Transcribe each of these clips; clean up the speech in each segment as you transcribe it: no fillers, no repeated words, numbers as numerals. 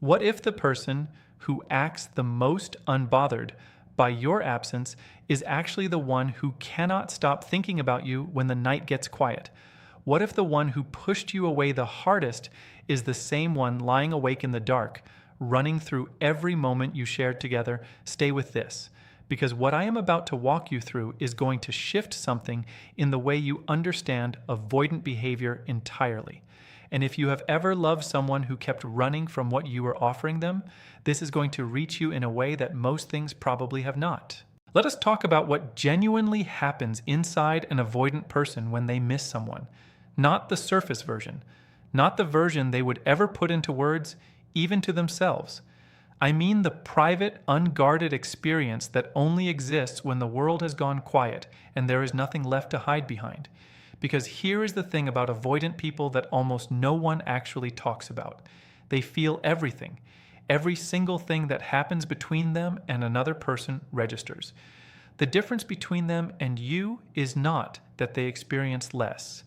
What if the person who acts the most unbothered by your absence is actually the one who cannot stop thinking about you when the night gets quiet? What if the one who pushed you away the hardest is the same one lying awake in the dark, running through every moment you shared together? Stay with this, because what I am about to walk you through is going to shift something in the way you understand avoidant behavior entirely. And if you have ever loved someone who kept running from what you were offering them, this is going to reach you in a way that most things probably have not. Let us talk about what genuinely happens inside an avoidant person when they miss someone. Not the surface version, not the version they would ever put into words, even to themselves. I mean the private, unguarded experience that only exists when the world has gone quiet and there is nothing left to hide behind. Because here is the thing about avoidant people that almost no one actually talks about. They feel everything. Every single thing that happens between them and another person registers. The difference between them and you is not that they experience less.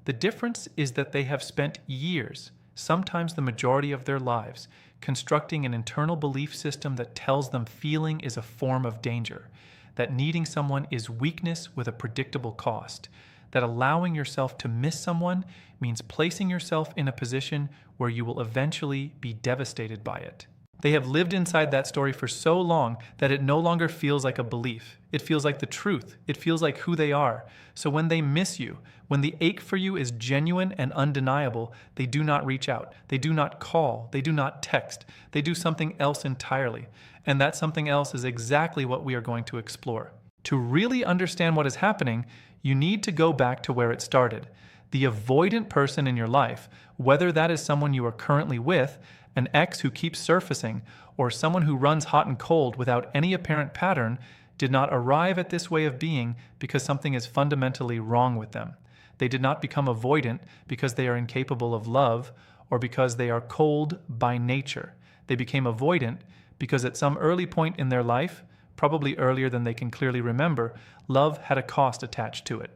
The difference is that they have spent years, sometimes the majority of their lives, constructing an internal belief system that tells them feeling is a form of danger, that needing someone is weakness with a predictable cost, that allowing yourself to miss someone means placing yourself in a position where you will eventually be devastated by it. They have lived inside that story for so long that it no longer feels like a belief. It feels like the truth. It feels like who they are. So when they miss you, when the ache for you is genuine and undeniable, they do not reach out. They do not call. They do not text. They do something else entirely. And that something else is exactly what we are going to explore. To really understand what is happening, you need to go back to where it started. The avoidant person in your life, whether that is someone you are currently with, an ex who keeps surfacing, or someone who runs hot and cold without any apparent pattern, did not arrive at this way of being because something is fundamentally wrong with them. They did not become avoidant because they are incapable of love or because they are cold by nature. They became avoidant because at some early point in their life, probably earlier than they can clearly remember, love had a cost attached to it.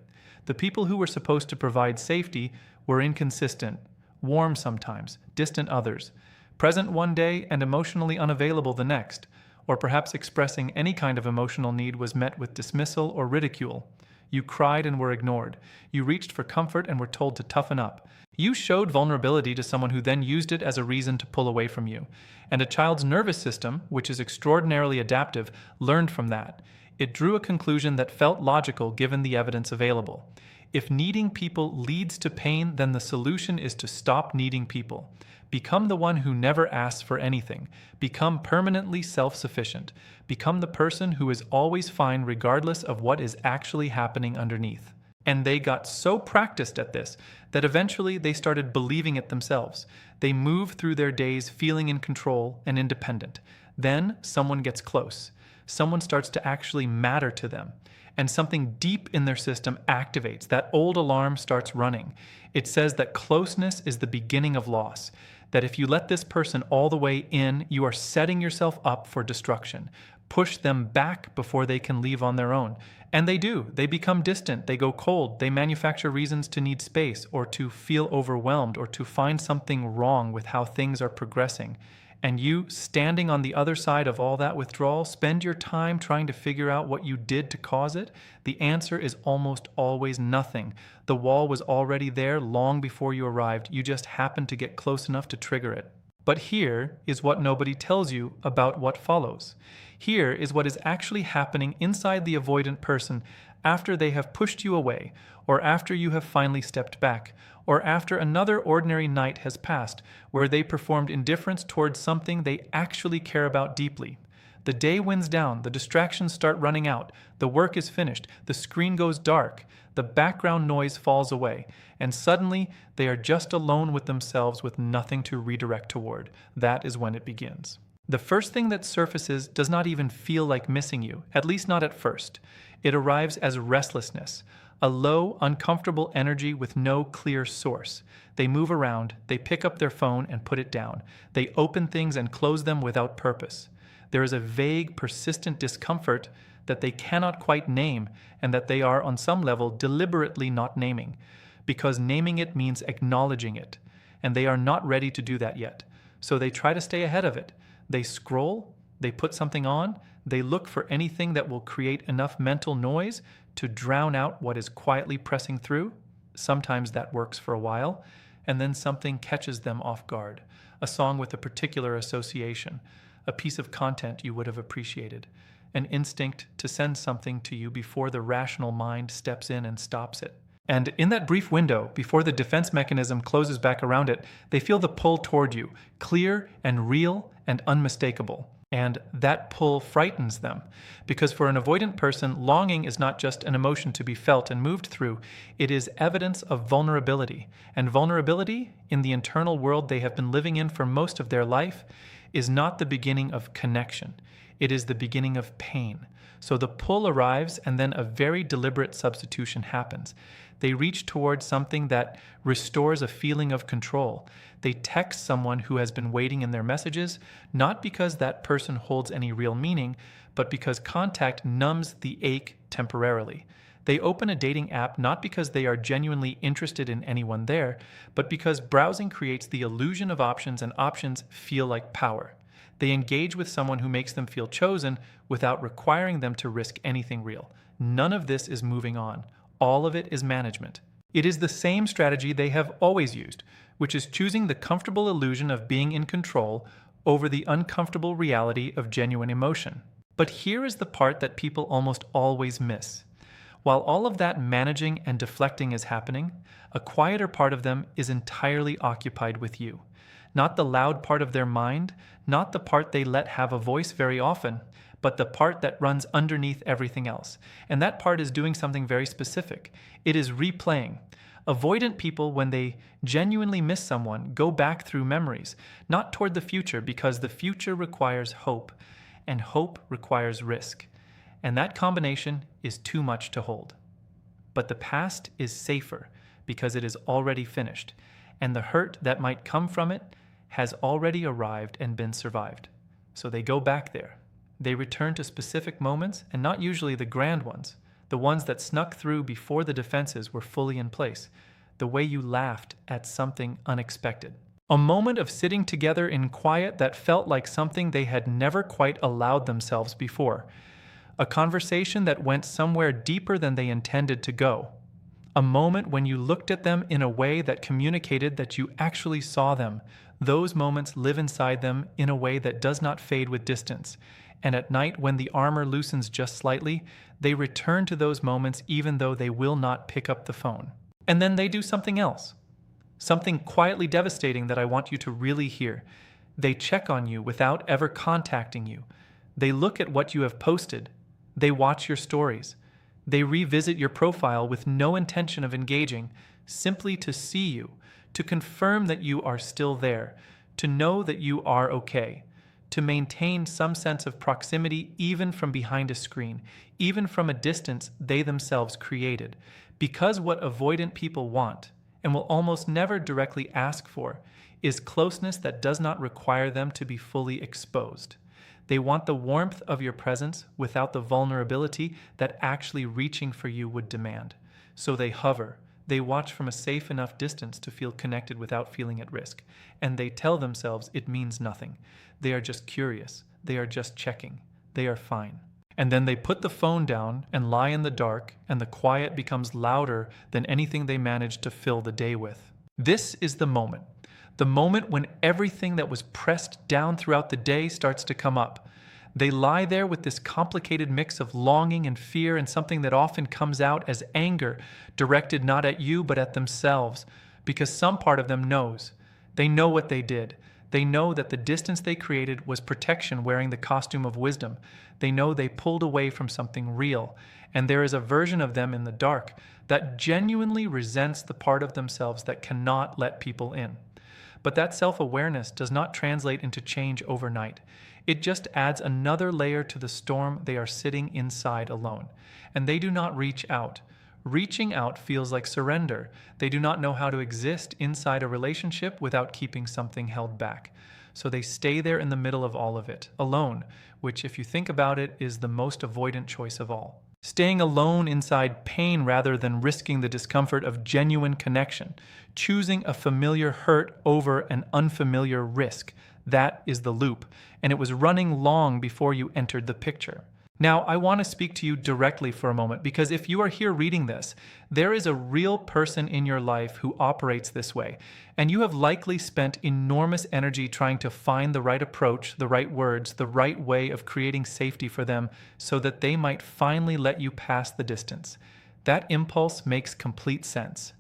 The people who were supposed to provide safety were inconsistent, warm sometimes, distant others, present one day and emotionally unavailable the next, or perhaps expressing any kind of emotional need was met with dismissal or ridicule. You cried and were ignored. You reached for comfort and were told to toughen up. You showed vulnerability to someone who then used it as a reason to pull away from you. And a child's nervous system, which is extraordinarily adaptive, learned from that. It drew a conclusion that felt logical given the evidence available. If needing people leads to pain, then the solution is to stop needing people. Become the one who never asks for anything. Become permanently self-sufficient. Become the person who is always fine regardless of what is actually happening underneath. And they got so practiced at this that eventually they started believing it themselves. They moved through their days feeling in control and independent. Then someone gets close. Someone starts to actually matter to them. And something deep in their system activates. That old alarm starts running. It says that closeness is the beginning of loss. That if you let this person all the way in, you are setting yourself up for destruction. Push them back before they can leave on their own. And they do. They become distant. They go cold. They manufacture reasons to need space or to feel overwhelmed or to find something wrong with how things are progressing. And you, standing on the other side of all that withdrawal, spend your time trying to figure out what you did to cause it? The answer is almost always nothing. The wall was already there long before you arrived. You just happened to get close enough to trigger it. But here is what nobody tells you about what follows. Here is what is actually happening inside the avoidant person after they have pushed you away, or after you have finally stepped back, or after another ordinary night has passed where they performed indifference towards something they actually care about deeply. The day winds down, the distractions start running out, the work is finished, the screen goes dark, the background noise falls away, and suddenly they are just alone with themselves with nothing to redirect toward. That is when it begins. The first thing that surfaces does not even feel like missing you, at least not at first. It arrives as restlessness, a low, uncomfortable energy with no clear source. They move around, they pick up their phone and put it down. They open things and close them without purpose. There is a vague, persistent discomfort that they cannot quite name and that they are on some level deliberately not naming, because naming it means acknowledging it, and they are not ready to do that yet. So they try to stay ahead of it. They scroll, they put something on, they look for anything that will create enough mental noise to drown out what is quietly pressing through. Sometimes that works for a while, and then something catches them off guard. A song with a particular association, a piece of content you would have appreciated, an instinct to send something to you before the rational mind steps in and stops it. And in that brief window, before the defense mechanism closes back around it, they feel the pull toward you, clear and real and unmistakable. And that pull frightens them, because for an avoidant person, longing is not just an emotion to be felt and moved through, it is evidence of vulnerability. And vulnerability, in the internal world they have been living in for most of their life, is not the beginning of connection. It is the beginning of pain. So the pull arrives, and then a very deliberate substitution happens. They reach towards something that restores a feeling of control. They text someone who has been waiting in their messages, not because that person holds any real meaning, but because contact numbs the ache temporarily. They open a dating app not because they are genuinely interested in anyone there, but because browsing creates the illusion of options, and options feel like power. They engage with someone who makes them feel chosen without requiring them to risk anything real. None of this is moving on. All of it is management. It is the same strategy they have always used, which is choosing the comfortable illusion of being in control over the uncomfortable reality of genuine emotion. But here is the part that people almost always miss. While all of that managing and deflecting is happening, a quieter part of them is entirely occupied with you. Not the loud part of their mind, not the part they let have a voice very often, but the part that runs underneath everything else. And that part is doing something very specific. It is replaying. Avoidant people, when they genuinely miss someone, go back through memories, not toward the future, because the future requires hope, and hope requires risk. And that combination is too much to hold. But the past is safer because it is already finished, and the hurt that might come from it has already arrived and been survived. So they go back there. They return to specific moments, and not usually the grand ones, the ones that snuck through before the defenses were fully in place, the way you laughed at something unexpected. A moment of sitting together in quiet that felt like something they had never quite allowed themselves before. A conversation that went somewhere deeper than they intended to go. A moment when you looked at them in a way that communicated that you actually saw them. Those moments live inside them in a way that does not fade with distance. And at night, when the armor loosens just slightly, they return to those moments even though they will not pick up the phone. And then they do something else. Something quietly devastating that I want you to really hear. They check on you without ever contacting you. They look at what you have posted. They watch your stories. They revisit your profile with no intention of engaging, simply to see you, to confirm that you are still there, to know that you are okay, to maintain some sense of proximity even from behind a screen, even from a distance they themselves created. Because what avoidant people want, and will almost never directly ask for, is closeness that does not require them to be fully exposed. They want the warmth of your presence without the vulnerability that actually reaching for you would demand. So they hover. They watch from a safe enough distance to feel connected without feeling at risk. And they tell themselves it means nothing. They are just curious. They are just checking. They are fine. And then they put the phone down and lie in the dark, and the quiet becomes louder than anything they managed to fill the day with. This is the moment. The moment when everything that was pressed down throughout the day starts to come up. They lie there with this complicated mix of longing and fear, and something that often comes out as anger, directed not at you but at themselves, because some part of them knows. They know what they did. They know that the distance they created was protection wearing the costume of wisdom. They know they pulled away from something real, and there is a version of them in the dark that genuinely resents the part of themselves that cannot let people in. But that self-awareness does not translate into change overnight. It just adds another layer to the storm they are sitting inside alone. And they do not reach out. Reaching out feels like surrender. They do not know how to exist inside a relationship without keeping something held back. So they stay there in the middle of all of it, alone, which, if you think about it, is the most avoidant choice of all. Staying alone inside pain rather than risking the discomfort of genuine connection. Choosing a familiar hurt over an unfamiliar risk. That is the loop, and it was running long before you entered the picture. Now, I want to speak to you directly for a moment because if you are here reading this, there is a real person in your life who operates this way, and you have likely spent enormous energy trying to find the right approach, the right words, the right way of creating safety for them so that they might finally let you pass the distance. That impulse makes complete sense.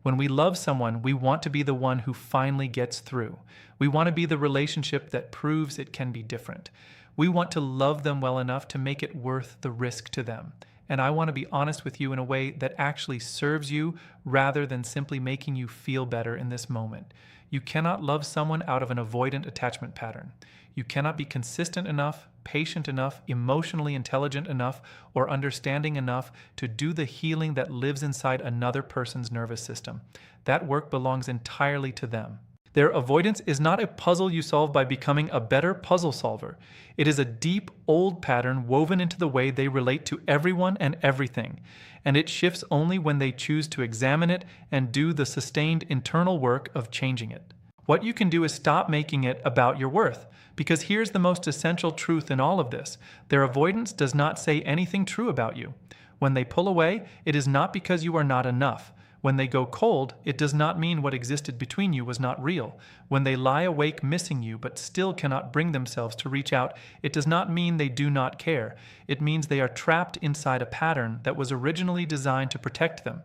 When we love someone, we want to be the one who finally gets through. We want to be the relationship that proves it can be different. We want to love them well enough to make it worth the risk to them. And I want to be honest with you in a way that actually serves you rather than simply making you feel better in this moment. You cannot love someone out of an avoidant attachment pattern. You cannot be consistent enough, patient enough, emotionally intelligent enough, or understanding enough to do the healing that lives inside another person's nervous system. That work belongs entirely to them. Their avoidance is not a puzzle you solve by becoming a better puzzle solver. It is a deep, old pattern woven into the way they relate to everyone and everything, and it shifts only when they choose to examine it and do the sustained internal work of changing it. What you can do is stop making it about your worth, because here's the most essential truth in all of this. Their avoidance does not say anything true about you. When they pull away, it is not because you are not enough. When they go cold, it does not mean what existed between you was not real. When they lie awake missing you but still cannot bring themselves to reach out, it does not mean they do not care. It means they are trapped inside a pattern that was originally designed to protect them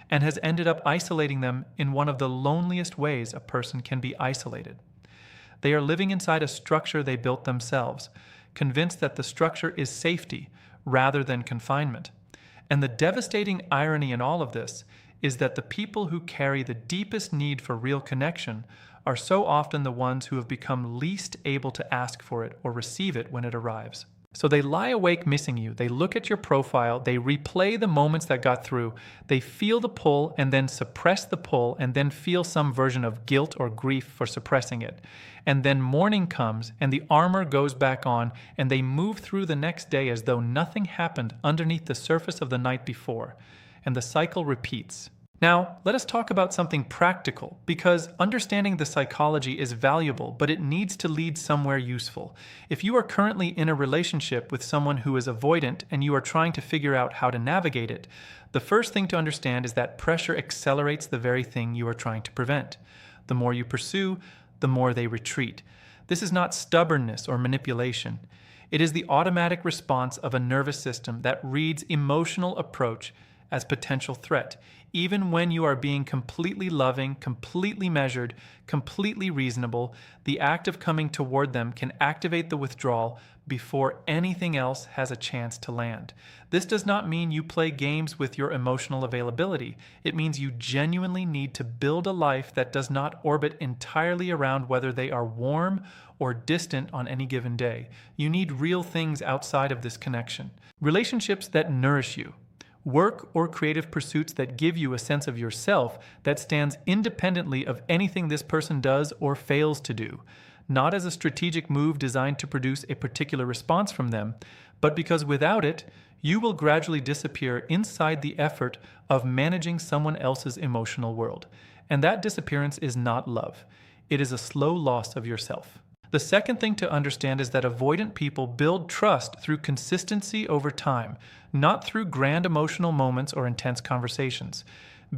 and has ended up isolating them in one of the loneliest ways a person can be isolated. They are living inside a structure they built themselves, convinced that the structure is safety rather than confinement. And the devastating irony in all of this is that the people who carry the deepest need for real connection are so often the ones who have become least able to ask for it or receive it when it arrives. So they lie awake missing you, they look at your profile, they replay the moments that got through, they feel the pull and then suppress the pull and then feel some version of guilt or grief for suppressing it. And then morning comes and the armor goes back on and they move through the next day as though nothing happened underneath the surface of the night before. And the cycle repeats. Now, let us talk about something practical, because understanding the psychology is valuable, but it needs to lead somewhere useful. If you are currently in a relationship with someone who is avoidant and you are trying to figure out how to navigate it, the first thing to understand is that pressure accelerates the very thing you are trying to prevent. The more you pursue, the more they retreat. This is not stubbornness or manipulation. It is the automatic response of a nervous system that reads emotional approach as potential threat, even when you are being completely loving, completely measured, completely reasonable. The act of coming toward them can activate the withdrawal before anything else has a chance to land. This does not mean you play games with your emotional availability. It means you genuinely need to build a life that does not orbit entirely around whether they are warm or distant on any given day. You need real things outside of this connection. Relationships that nourish you. Work or creative pursuits that give you a sense of yourself that stands independently of anything this person does or fails to do, not as a strategic move designed to produce a particular response from them, but because without it, you will gradually disappear inside the effort of managing someone else's emotional world. And that disappearance is not love. It is a slow loss of yourself. The second thing to understand is that avoidant people build trust through consistency over time, not through grand emotional moments or intense conversations.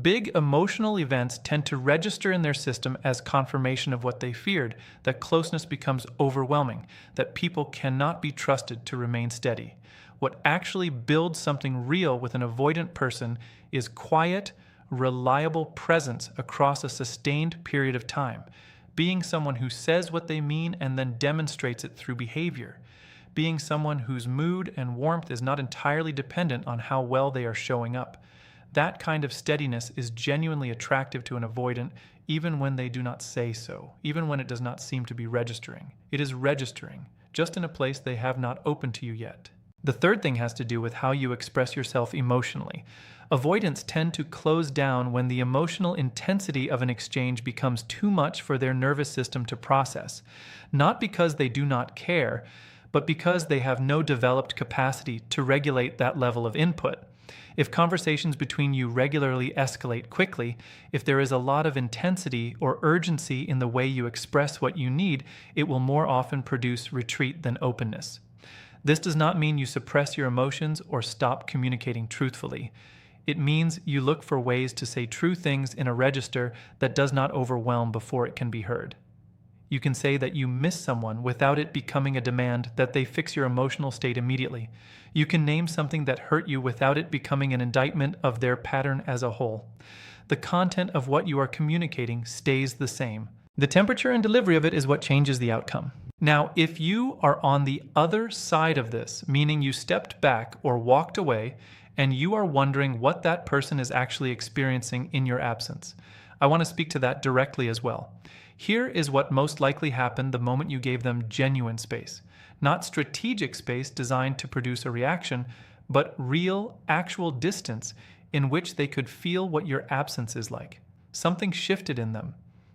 Big emotional events tend to register in their system as confirmation of what they feared, that closeness becomes overwhelming, that people cannot be trusted to remain steady. What actually builds something real with an avoidant person is quiet, reliable presence across a sustained period of time. Being someone who says what they mean and then demonstrates it through behavior. Being someone whose mood and warmth is not entirely dependent on how well they are showing up. That kind of steadiness is genuinely attractive to an avoidant, even when they do not say so, even when it does not seem to be registering. It is registering, just in a place they have not opened to you yet. The third thing has to do with how you express yourself emotionally. Avoidants tend to close down when the emotional intensity of an exchange becomes too much for their nervous system to process, not because they do not care, but because they have no developed capacity to regulate that level of input. If conversations between you regularly escalate quickly, if there is a lot of intensity or urgency in the way you express what you need, it will more often produce retreat than openness. This does not mean you suppress your emotions or stop communicating truthfully. It means you look for ways to say true things in a register that does not overwhelm before it can be heard. You can say that you miss someone without it becoming a demand that they fix your emotional state immediately. You can name something that hurt you without it becoming an indictment of their pattern as a whole. The content of what you are communicating stays the same. The temperature and delivery of it is what changes the outcome. Now, if you are on the other side of this, meaning you stepped back or walked away, and you are wondering what that person is actually experiencing in your absence, I want to speak to that directly as well. Here is what most likely happened the moment you gave them genuine space. Not strategic space designed to produce a reaction, but real, actual distance in which they could feel what your absence is like. Something shifted in them.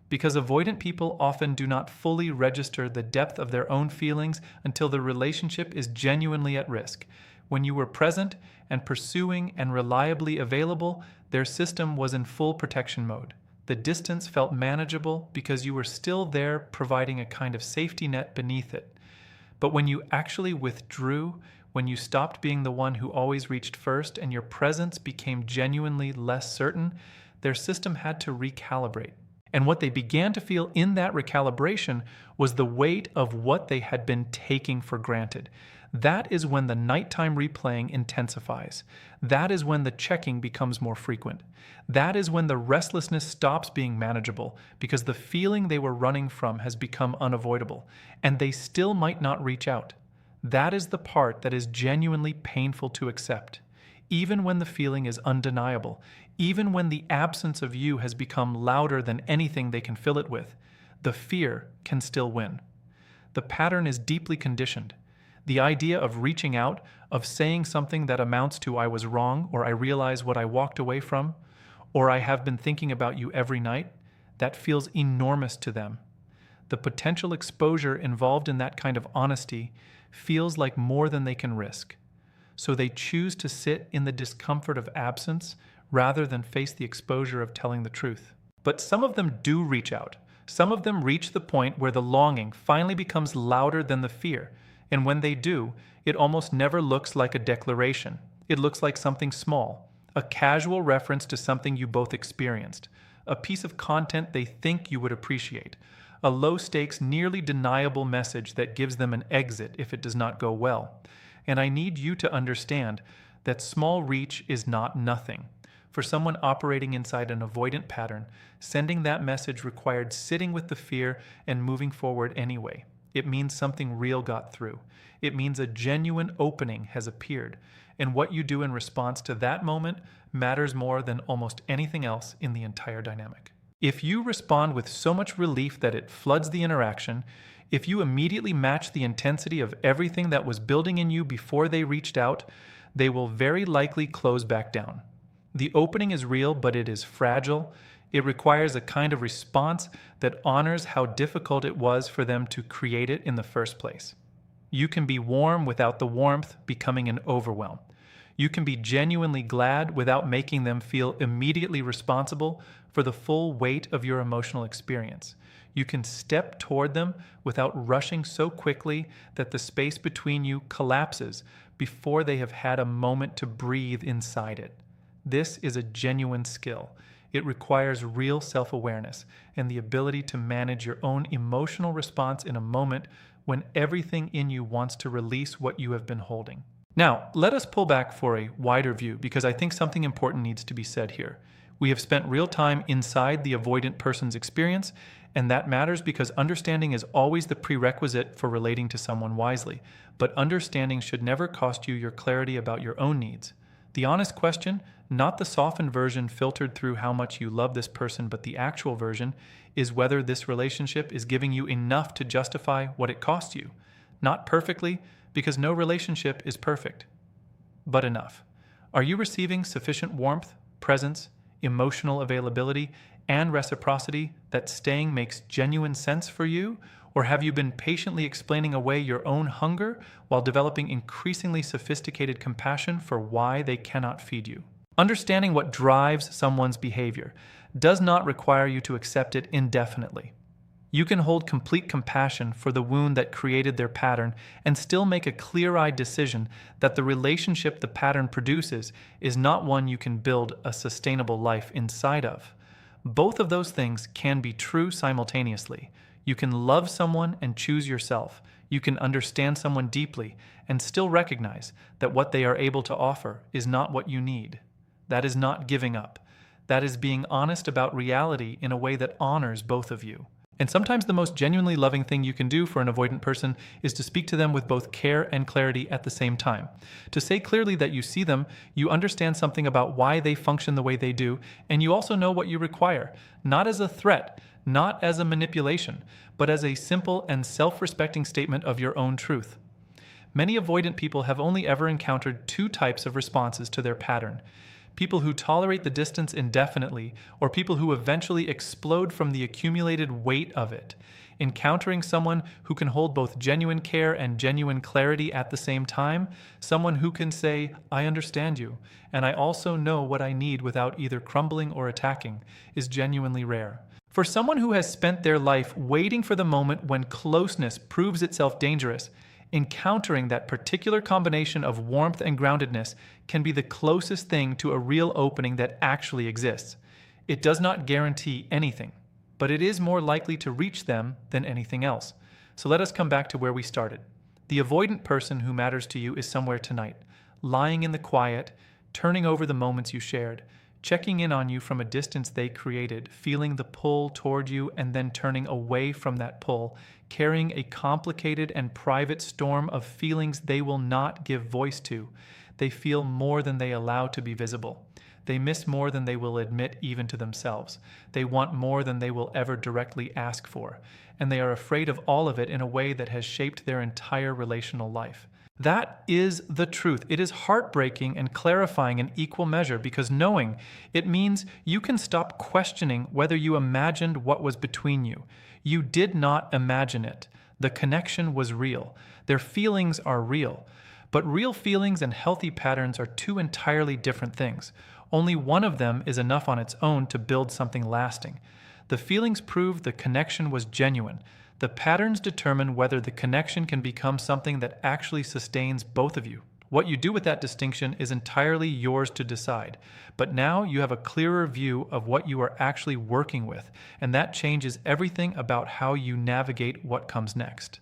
Because avoidant people often do not fully register the depth of their own feelings until the relationship is genuinely at risk. When you were present and pursuing and reliably available, their system was in full protection mode. The distance felt manageable because you were still there, providing a kind of safety net beneath it. But when you actually withdrew, when you stopped being the one who always reached first and your presence became genuinely less certain, their system had to recalibrate. And what they began to feel in that recalibration was the weight of what they had been taking for granted. That is when the nighttime replaying intensifies. That is when the checking becomes more frequent. That is when the restlessness stops being manageable because the feeling they were running from has become unavoidable, and they still might not reach out. That is the part that is genuinely painful to accept. Even when the feeling is undeniable, even when the absence of you has become louder than anything they can fill it with, the fear can still win. The pattern is deeply conditioned. The idea of reaching out, of saying something that amounts to "I was wrong," or "I realize what I walked away from," or "I have been thinking about you every night," that feels enormous to them. The potential exposure involved in that kind of honesty feels like more than they can risk. So they choose to sit in the discomfort of absence rather than face the exposure of telling the truth. But some of them do reach out. Some of them reach the point where the longing finally becomes louder than the fear. And when they do, it almost never looks like a declaration. It looks like something small, a casual reference to something you both experienced, a piece of content they think you would appreciate, a low-stakes, nearly deniable message that gives them an exit if it does not go well. And I need you to understand that small reach is not nothing. For someone operating inside an avoidant pattern, sending that message required sitting with the fear and moving forward anyway. It means something real got through. It means a genuine opening has appeared. And what you do in response to that moment matters more than almost anything else in the entire dynamic. If you respond with so much relief that it floods the interaction, if you immediately match the intensity of everything that was building in you before they reached out, they will very likely close back down. The opening is real, but it is fragile. It requires a kind of response that honors how difficult it was for them to create it in the first place. You can be warm without the warmth becoming an overwhelm. You can be genuinely glad without making them feel immediately responsible for the full weight of your emotional experience. You can step toward them without rushing so quickly that the space between you collapses before they have had a moment to breathe inside it. This is a genuine skill. It requires real self-awareness and the ability to manage your own emotional response in a moment when everything in you wants to release what you have been holding. Now, let us pull back for a wider view because I think something important needs to be said here. We have spent real time inside the avoidant person's experience, and that matters because understanding is always the prerequisite for relating to someone wisely. But understanding should never cost you your clarity about your own needs. The honest question, not the softened version filtered through how much you love this person, but the actual version, is whether this relationship is giving you enough to justify what it costs you. Not perfectly, because no relationship is perfect, but enough. Are you receiving sufficient warmth, presence, emotional availability, and reciprocity that staying makes genuine sense for you? Or have you been patiently explaining away your own hunger while developing increasingly sophisticated compassion for why they cannot feed you? Understanding what drives someone's behavior does not require you to accept it indefinitely. You can hold complete compassion for the wound that created their pattern and still make a clear-eyed decision that the relationship the pattern produces is not one you can build a sustainable life inside of. Both of those things can be true simultaneously. You can love someone and choose yourself. You can understand someone deeply and still recognize that what they are able to offer is not what you need. That is not giving up. That is being honest about reality in a way that honors both of you. And sometimes the most genuinely loving thing you can do for an avoidant person is to speak to them with both care and clarity at the same time. To say clearly that you see them, you understand something about why they function the way they do, and you also know what you require, not as a threat, not as a manipulation, but as a simple and self-respecting statement of your own truth. Many avoidant people have only ever encountered two types of responses to their pattern: people who tolerate the distance indefinitely, or people who eventually explode from the accumulated weight of it. Encountering someone who can hold both genuine care and genuine clarity at the same time, someone who can say, "I understand you, and I also know what I need," without either crumbling or attacking, is genuinely rare. For someone who has spent their life waiting for the moment when closeness proves itself dangerous, encountering that particular combination of warmth and groundedness can be the closest thing to a real opening that actually exists. It does not guarantee anything, but it is more likely to reach them than anything else. So let us come back to where we started. The avoidant person who matters to you is somewhere tonight, lying in the quiet, turning over the moments you shared, checking in on you from a distance they created, feeling the pull toward you and then turning away from that pull, carrying a complicated and private storm of feelings they will not give voice to. They feel more than they allow to be visible. They miss more than they will admit even to themselves. They want more than they will ever directly ask for. And they are afraid of all of it in a way that has shaped their entire relational life. That is the truth. It is heartbreaking and clarifying in equal measure, because knowing it means you can stop questioning whether you imagined what was between you. You did not imagine it. The connection was real. Their feelings are real. But real feelings and healthy patterns are two entirely different things. Only one of them is enough on its own to build something lasting. The feelings prove the connection was genuine. The patterns determine whether the connection can become something that actually sustains both of you. What you do with that distinction is entirely yours to decide. But now you have a clearer view of what you are actually working with, and that changes everything about how you navigate what comes next.